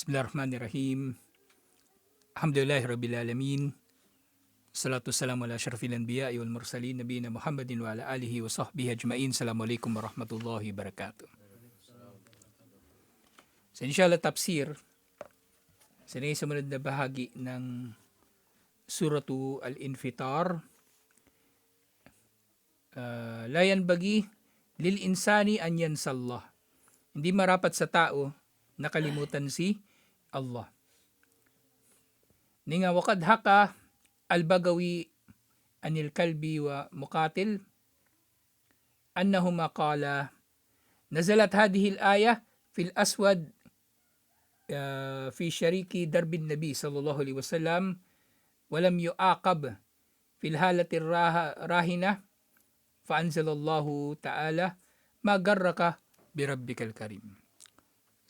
Bismillahirrahmanirrahim. Alhamdulillahi Rabbil Alamin. Salatu wassalamu ala asyrafil anbiya'i wal mursalin nabiyina Muhammadin wa ala alihi wa sahbihi ajma'in. Assalamualaikum warahmatullahi wabarakatuh. So inshallah tafsir sa sumunod na bahagi ng Suratu Al-Infitar. La yanbaghi lil insani an yansallah. Hindi marapat sa tao nakalimutan si Allah. Ninga waqad haka al-Bagawi anil Kalbi wa Muqatil annahuma qala nazalat hadhihi al-ayah fil aswad fi syariki darbin nabi sallallahu alaihi wasallam walam yuaqab fil halati rahina fa anzalallahu ta'ala ma garraka bi rabbikal karim.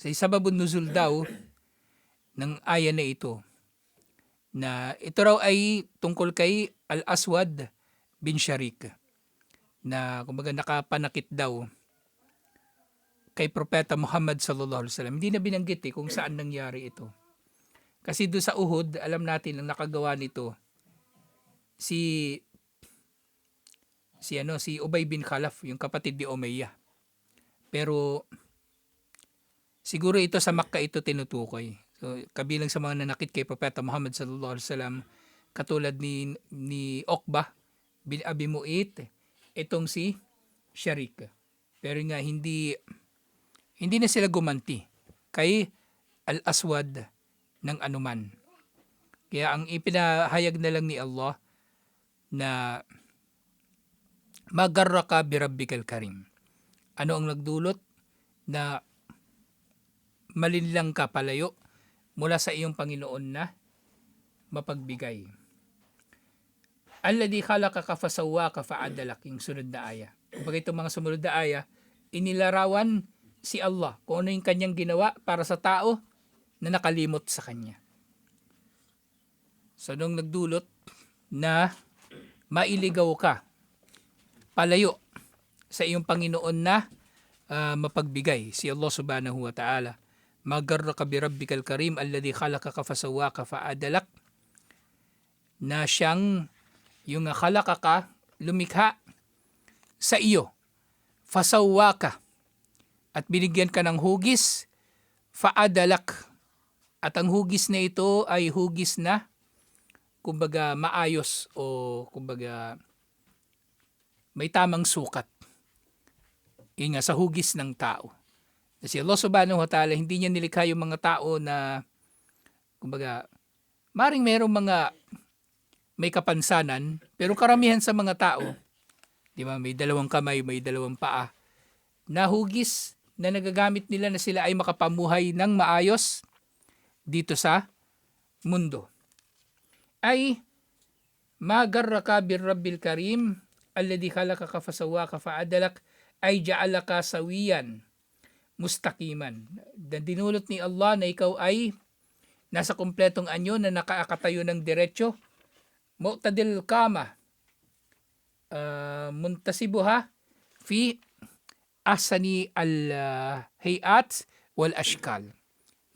Sa sababun nuzul daw ng aya na ito raw ay tungkol kay Al-Aswad bin Sharik na kumbaga nakapanakit daw kay Propeta Muhammad sallallahu alaihi wasallam. Hindi na binanggit kung saan nangyari ito. Kasi doon sa Uhud, alam natin ang nakagawa nito si Ubay bin Khalaf, yung kapatid ni Umayyah. Pero siguro ito sa Makkah ito tinutukoy. So, kabilang sa mga nanakit kay Propeta Muhammad sallallahu alaihi wasallam katulad ni Uqbah bin Abi Mu'ayt, itong si Sharik. Pero nga hindi na sila gumanti kay Al-Aswad ng anuman. Kaya ang ipinahayag na lang ni Allah na magarraka bi rabbikal karim. Ano ang nagdulot na malinlang ka palayo mula sa iyong Panginoon na mapagbigay. Alladhi khalaqaka fasawwaka fa'adalak, yung sunod na aya. Kapag itong mga sumunod na aya, inilarawan si Allah kung ano yung kanyang ginawa para sa tao na nakalimot sa kanya. So nung nagdulot na mailigaw ka palayo sa iyong Panginoon na mapagbigay, si Allah subhanahu wa ta'ala. Magarraka bi rabbikal karim alladhi khalaqaka fasawwaka fa'adalak, na siyang yung khalaqaka lumikha sa iyo, fasawwaka at binigyan ka ng hugis, fa'adalak at ang hugis na ito ay hugis na kumbaga maayos o kumbaga may tamang sukat. Yun nga sa hugis ng tao. Kasi Allah subhanahu wa ta'ala, hindi niya nilikha yung mga tao na, kumbaga, maring merong mga may kapansanan, pero karamihan sa mga tao, di ba, may dalawang kamay, may dalawang paa, na hugis na nagagamit nila na sila ay makapamuhay ng maayos dito sa mundo. Ay, magarraka bir rabbil karim, alladhi khalaqaka fasawwaka fa'adalak, ay ja'alaka sawiyan mustaqiman. Dinulot ni Allah na ikaw ay nasa kumpletong anyo na nakakatayo ng diretso. Mu'tadil kama. Muntasibuha fi ahsani al-hayat wal ashkal.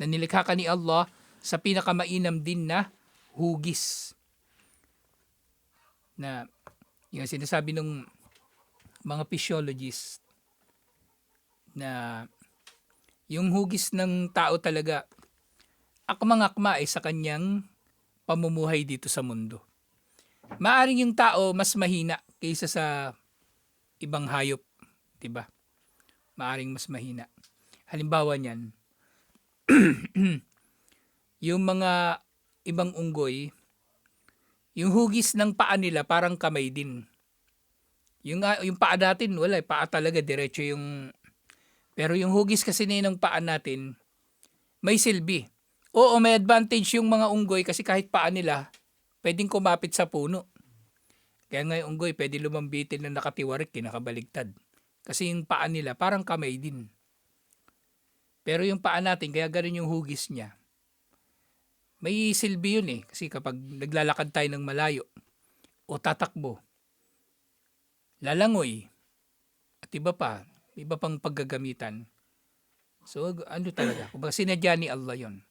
Na nilikha ka ni Allah sa pinakamainam din na hugis. Na yung sinasabi ng mga physiologists na yung hugis ng tao talaga akmang-akma ay sa kanyang pamumuhay dito sa mundo. Maaring yung tao mas mahina kaysa sa ibang hayop, 'di ba? Maaring mas mahina. Halimbawa niyan, yung mga ibang unggoy, yung hugis ng paa nila parang kamay din. Yung paa natin, wala, paa talaga diretso yung. Pero yung hugis kasi ng paa natin, may silbi. Oo, may advantage yung mga unggoy kasi kahit paa nila, pwedeng kumapit sa puno. Kaya nga yung unggoy, pwede lumambitin na nakatiwarik, kinakabaligtad. Kasi yung paa nila, parang kamay din. Pero yung paa natin, kaya ganun yung hugis niya. May silbi yun kasi kapag naglalakad tayo ng malayo, o tatakbo, lalangoy, at iba pang paggagamitan. So ano talaga, kumbaga sinadya ni Allah yon.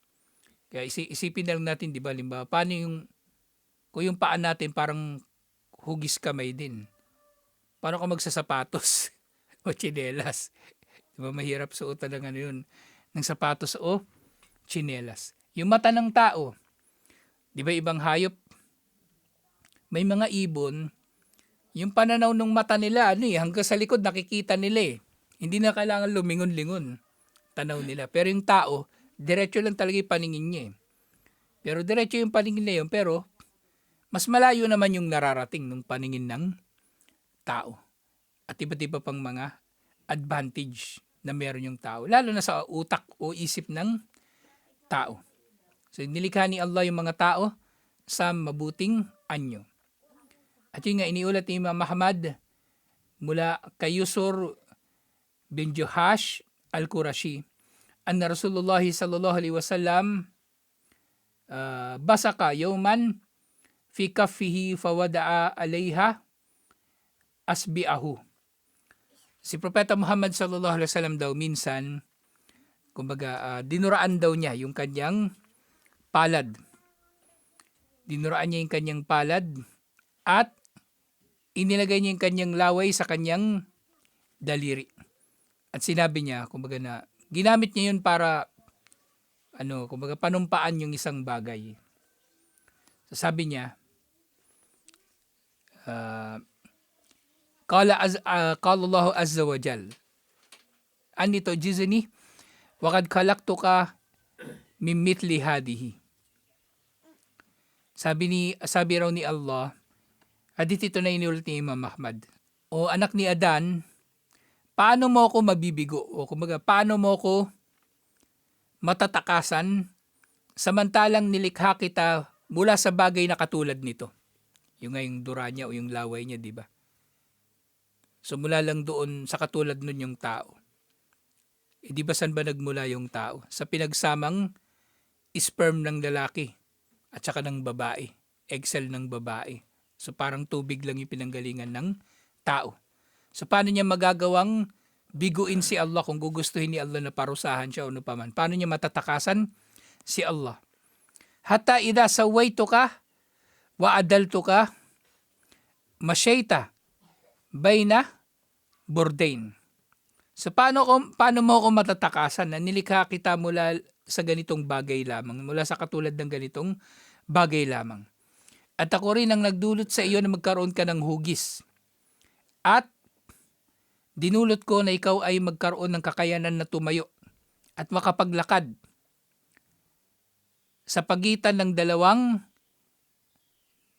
Kaya isipin na lang natin, di ba, limbawa, paano kung yung paan natin parang hugis kamay din. Paano ka magsasapatos o tsinelas? Di ba, mahirap suotan ng yun, ng sapatos o tsinelas. Yung mata ng tao, di ba ibang hayop, may mga ibon, yung pananaw ng mata nila, hanggang sa likod nakikita nila eh. Hindi na kailangan lumingon-lingon tanaw nila. Pero yung tao, diretso lang talaga yung paningin niya eh. Pero diretso yung paningin na yun, pero mas malayo naman yung nararating ng paningin ng tao. At iba't iba pang mga advantage na meron yung tao. Lalo na sa utak o isip ng tao. So nilikha ni Allah yung mga tao sa mabuting anyo. At yun nga, iniulat ni Imam Ahmad mula kay Yusur bin Juhash al-Qurashi, anna Rasulullah sallallahu alaihi wasallam basaka yawman fi kaffihi fawada'a alaiha asbi'ahu. Si Propeta Muhammad sallallahu alaihi wasallam daw minsan, kumbaga, dinuraan daw niya yung kanyang palad. Dinuraan niya yung kanyang palad at inilagay niya yung kanyang laway sa kanyang daliri. At sinabi niya, kumbaga na, ginamit niya yun para, kumbaga panumpaan yung isang bagay. So sabi niya, Qala Allah azza wa jal, anito jizni, wakad kalaktuka mimmitli hadihi. Sabi raw ni Allah, hadith ito na inulit ni Imam Ahmad, o anak ni Adan, paano mo ako mabibigo? O kumbaga, paano mo ako matatakasan samantalang nilikha kita mula sa bagay na katulad nito? Yung dura niya o yung laway niya, di ba? So mula lang doon sa katulad nun yung tao. Di ba saan ba nagmula yung tao? Sa pinagsamang sperm ng lalaki at saka ng babae. Egg cell ng babae. So parang tubig lang yung pinanggalingan ng tao. So paano niya magagawang biguin si Allah kung gugustuhin ni Allah na parusahan siya o ano pa man? Paano niya matatakasan si Allah? Hatta idha sawaytuka wa adaltuka masyayta bayna burdain. So paano mo ako matatakasan na nilikha kita mula sa ganitong bagay lamang, mula sa katulad ng ganitong bagay lamang. At ako rin ang nagdulot sa iyo na magkaroon ka ng hugis. At dinulot ko na ikaw ay magkaroon ng kakayanan na tumayo at makapaglakad sa pagitan ng dalawang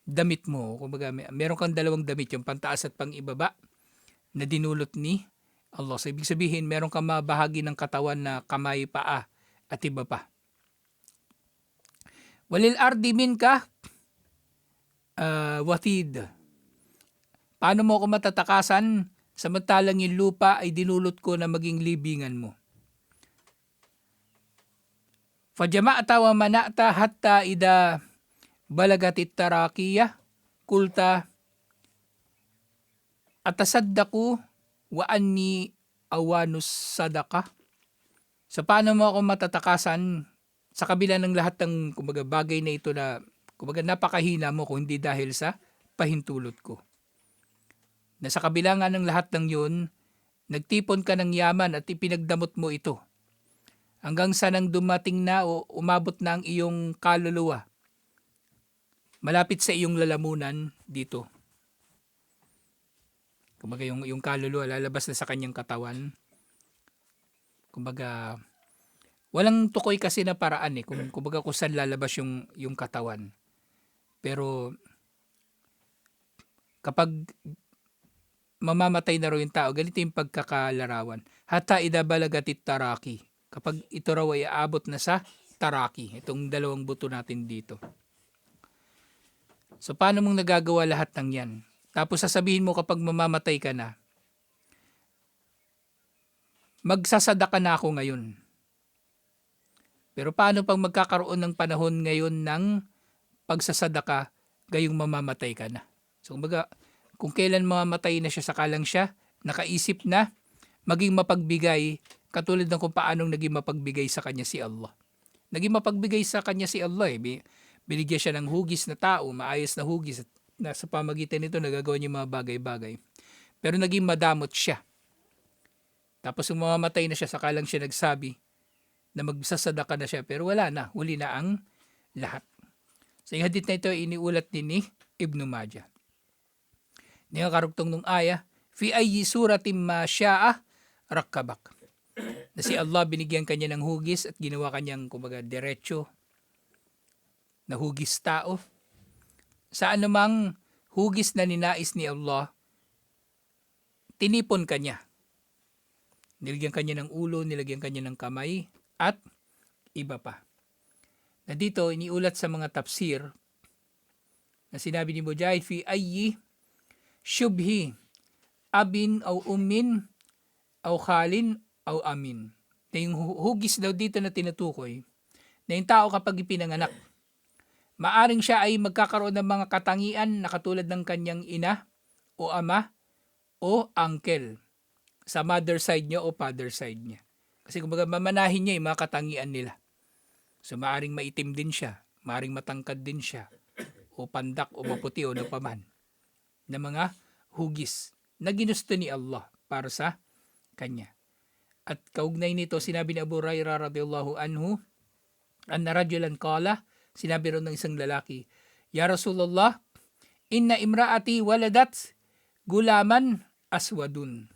damit mo. Kumbaga, meron kang dalawang damit, yung pantaas at pangibaba, na dinulot ni Allah. So, ibig sabihin, meron kang mabahagi ng katawan na kamay, paa, at iba pa. Walil ardi minka watid. Paano mo ako matatakasan samantalang yung lupa ay dinulot ko na maging libingan mo? Fajama'ta wa mana'ta hatta ida balagatit tarakiya kulta atasaddaku wa anni awanus sadaka. So paano mo ako matatakasan sa kabila ng lahat ng kumbaga bagay na ito na kumbaga napakahina mo kung hindi dahil sa pahintulot ko. Na sa kabila nga ng lahat ng yun, nagtipon ka ng yaman at ipinagdamot mo ito. Hanggang sa nang dumating na o umabot na ang iyong kaluluwa. Malapit sa iyong lalamunan dito. Kumbaga yung kaluluwa lalabas na sa kanyang katawan. Kumbaga walang tukoy kasi na paraan eh. Kumbaga kung saan lalabas yung katawan. Pero kapag mamamatay na raw yung tao, ganito yung pagkakalarawan. Hatta idabalagatit taraki. Kapag ito raw ay aabot na sa taraki, itong dalawang buto natin dito. So paano mong nagagawa lahat ng yan? Tapos sasabihin mo kapag mamamatay ka na, magsasadaka na ako ngayon. Pero paano pag magkakaroon ng panahon ngayon ng pagsasadaka, gayong mamamatay ka na? So kumbaga, kung kailan mamamatay na siya, sakalang siya nakaisip na maging mapagbigay, katulad ng kung paanong naging mapagbigay sa kanya si Allah. Naging mapagbigay sa kanya si Allah eh. Binigyan siya ng hugis na tao, maayos na hugis at sa pamagitan nito nagagawa niya mga bagay-bagay. Pero naging madamot siya. Tapos umamatay na siya, saka lang siya nagsabi na magsasadaka na siya. Pero wala na, huli na ang lahat. Sa yung hadith na ito, iniulat din ni Ibn Majah. Ngayon karugtong nung aya, fi ayyi suratim ma sya'a rakkabak. Na si Allah binigyan kanya ng hugis at ginawa kanyang kumbaga diretso na hugis tao. Sa anumang hugis na ninais ni Allah, tinipon kanya. Nilagyan kanya ng ulo, nilagyan kanya ng kamay, at iba pa. Na dito, iniulat sa mga tafsir, na sinabi ni Mujahid, fi ayyi syubhi abin aw ummin aw khalin aw amin. Na yung hugis daw dito na tinutukoy, na yung tao kapag ipinanganak, maaring siya ay magkakaroon ng mga katangian na katulad ng kanyang ina o ama o uncle sa mother side niya o father side niya. Kasi kumbaga mamanahin niya yung mga katangian nila. So maaring maitim din siya, maaring matangkad din siya, o pandak o maputi o napaman na mga hugis na ginusto ni Allah para sa kanya. At kaugnay nito, sinabi ni Abu Hurairah radhiyallahu anhu, anna rajulan qala, sinabi rin ng isang lalaki, Ya Rasulullah, inna imraati waladat gulaman aswadun.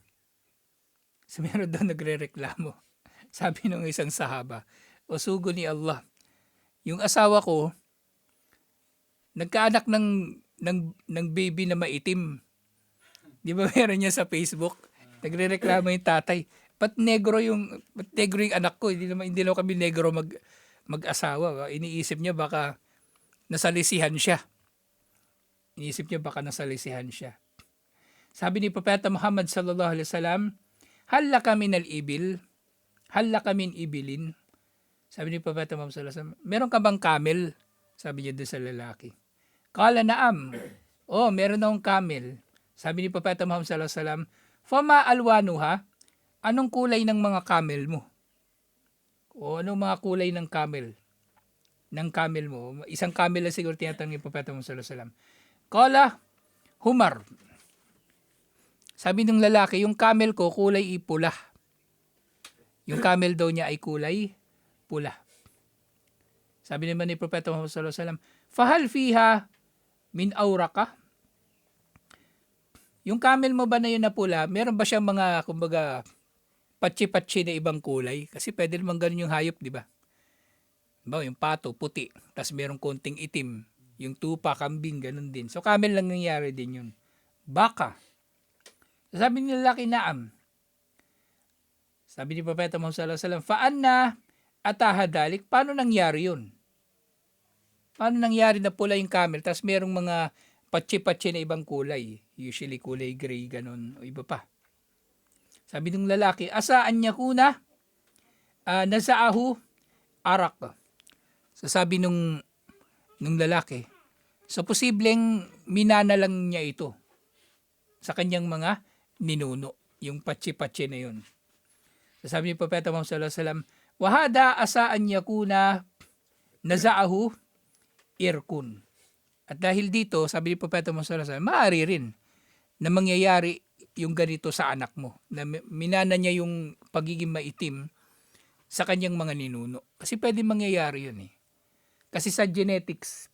So meron daw nagre-reklamo. Sabi ng isang sahaba, o sugo ni Allah, yung asawa ko, nagkaanak ng baby na maitim. Di ba meron niya sa Facebook? Nagre-reklamo yung tatay. Ba't negro yung anak ko? Hindi naman kami negro mag-asawa. Iniisip niya baka nasalisihan siya. Sabi ni Propeta Muhammad sallallahu alaihi wasallam, hal laka minal ibil? Hal laka min ibilin? Sabi ni Propeta Muhammad sallallahu alaihi wasallam, meron ka bang camel? Sabi niya doon sa lalaki. Kala naam. Oh, meron akong camel. Sabi ni Propeta Muhammad sallallahu alaihi wasallam, fama alwanuha? Anong kulay ng mga camel mo? O anong mga kulay ng camel? Ng camel mo. Isang camel lang siguro tinatanong ni Propeta Muhammad sallallahu alaihi wasallam. Kala, humar. Sabi ng lalaki, yung camel ko kulay pula. Yung camel daw niya ay kulay pula. Sabi naman ni Propeta Muhammad sallallahu alaihi wasallam, fahal fiha min auraka? Yung camel mo ba na yun na pula, meron ba siyang mga, kumbaga, patsi-patsi na ibang kulay? Kasi pwede naman ganun yung hayop, di ba? Diba, yung pato, puti, tapos merong konting itim. Yung tupa, kambing, ganun din. So, camel lang nangyari din yun. Baka. Sabi ni lalaki, naam. Sabi ni Propeta Muhammad sallallahu alaihi wasallam, fa'anna atahadalik, paano nangyari yun? Paano nangyari na pula yung camel, tapos merong mga patsi-patsi na ibang kulay? Usually kulay gray, ganun, o iba pa. Sabi ng lalaki, asaan niya kuna? Nasaahu arak. So sabi nung lalaki, so posibleng minana lang niya ito sa kanyang mga ninuno, yung patsi-patsi na yun. So sabi ni Propeta Muhammad sallallahu alaihi wasallam, wahada asaan niya kuna nazaahu irkun. At dahil dito, sabi ni Propeta Muhammad sallallahu alaihi wasallam, maaari rin na mangyayari yung ganito sa anak mo, na minana niya yung pagiging maitim sa kanyang mga ninuno. Kasi pwede mangyayari yun eh. Kasi sa genetics,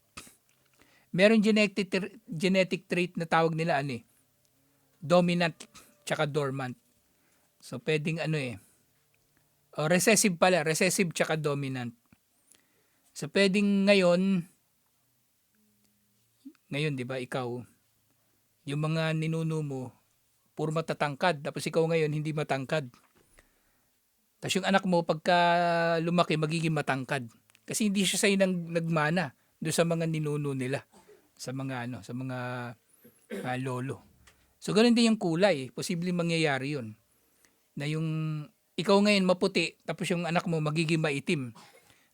meron genetic trait na tawag nila dominant tsaka dormant. So pwedeng recessive pala, recessive tsaka dominant. So pwedeng ngayon 'di ba, ikaw, yung mga ninuno mo puro matatangkad, tapos ikaw ngayon hindi matangkad. Tapos yung anak mo pagka lumaki magiging matangkad. Kasi hindi siya sa'yo nagmana doon sa mga ninuno nila, sa mga lolo. So ganoon din yung kulay, posibleng mangyayari yun. Na yung ikaw ngayon maputi, tapos yung anak mo magiging maitim.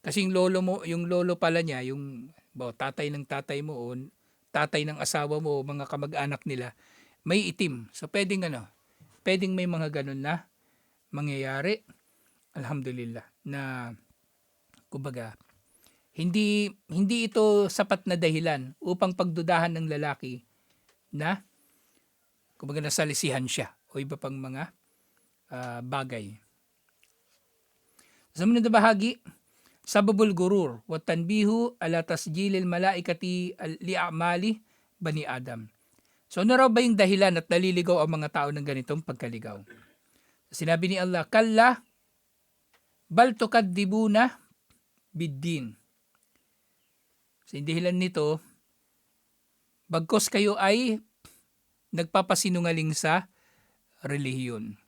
Kasi yung lolo pala niya, yung tatay ng tatay mo o tatay ng asawa mo o mga kamag-anak nila, may itim. So pwedeng may mga ganun na mangyayari. Alhamdulillah na Kumbaga, hindi ito sapat na dahilan upang pagdudahan ng lalaki na kumbaga nasalisihan siya o iba pang mga bagay. Sa sumunod na bahagi, sababul gurur wa tanbihu ala tasjilil malaikati li'amali bani Adam. So ano raw ba yung dahilan at naliligaw ang mga tao ng ganitong pagkaligaw? Sinabi ni Allah, kalla bal tukadibuna biddin. So yung dahilan nito, bagkos kayo ay nagpapasinungaling sa relihiyon.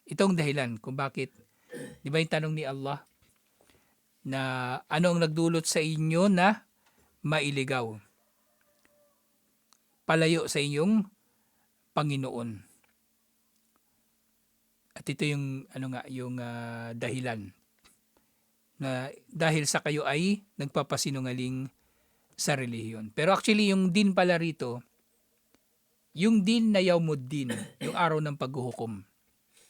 Itong dahilan kung bakit, di ba yung tanong ni Allah, na ano ang nagdulot sa inyo na mailigaw? Palayo sa inyong Panginoon. At ito yung dahilan na dahil sa kayo ay nagpapasinungaling sa relihiyon. Pero actually yung din pala rito, yung din na Yawmuddin, yung araw ng paghuhukom.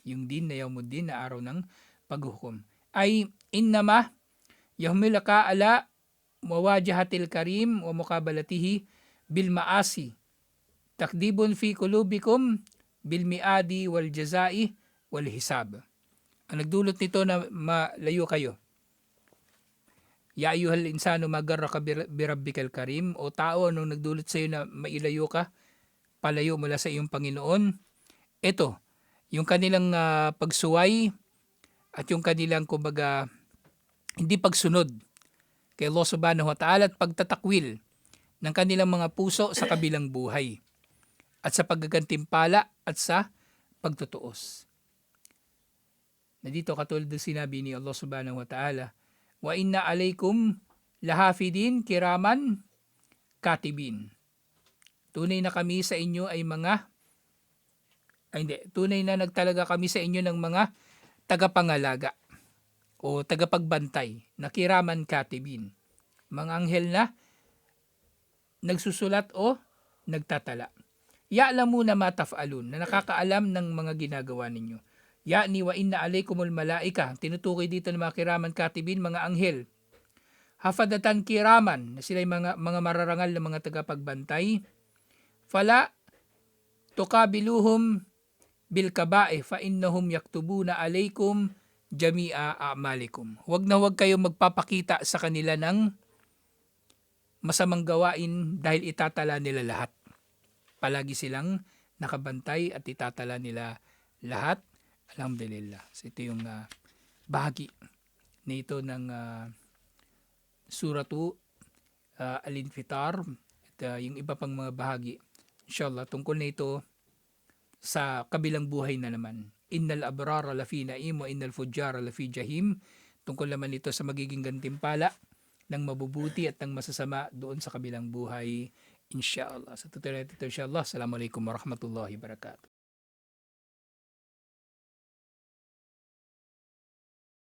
Yung din na Yawmuddin na araw ng paghuhukom ay innama yahmilaka ala mawajahatil karim wa mukabalatihi bil maasi takdibun fi kulubikum bil miadi wal jazai wal hisab. Ang nagdulot nito na malayo kayo. Ya ayyuhal insanu magarraka birabbikal karim, o tao, anong nagdulot sa iyo na mailayo ka, palayo mula sa iyong Panginoon? Ito, yung kanilang pagsuway at yung kanilang kumbaga hindi pagsunod kay Allah subhanahu wa ta'ala at pagtatakwil ng kanilang mga puso sa kabilang buhay at sa paggagantimpala at sa pagtutuos. Na dito katulad ng sinabi ni Allah subhanahu wa ta'ala, wa inna alaykum lahafidin kiraman katibin. Tunay na kami sa inyo ay tunay na nagtalaga kami sa inyo ng mga tagapangalaga o tagapagbantay na kiraman katibin. Mga anghel na nagsusulat o nagtatala. Ya'lamuna ma taf'alun, na nakakaalam ng mga ginagawa ninyo. Ya'ni wa inna alaykumul malaika, tinutukoy dito ng mga kiraman katibin, mga anghel. Hafadatan kiraman, na sila mga mararangal na mga tagapagbantay. Fala tukabiluhum bil kabae fa innahum yaktubuna alaykum jami'a a'malikum. Huwag na huwag kayong magpapakita sa kanila ng masamang gawain dahil itatala nila lahat. Palagi silang nakabantay at itatala nila lahat. Alhamdulillah. So ito yung bahagi na ito ng suratu Al-Infitar at yung iba pang mga bahagi. Inshallah, tungkol na ito sa kabilang buhay na naman. Innal abrara lafi naim wa innal fujjara lafi jahim. Tungkol naman ito sa magiging gantimpala ng mabubuti at ng masasama doon sa kabilang buhay. Inshallah. Sa tutuloy ito, inshallah. Assalamualaikum warahmatullahi wabarakatuh.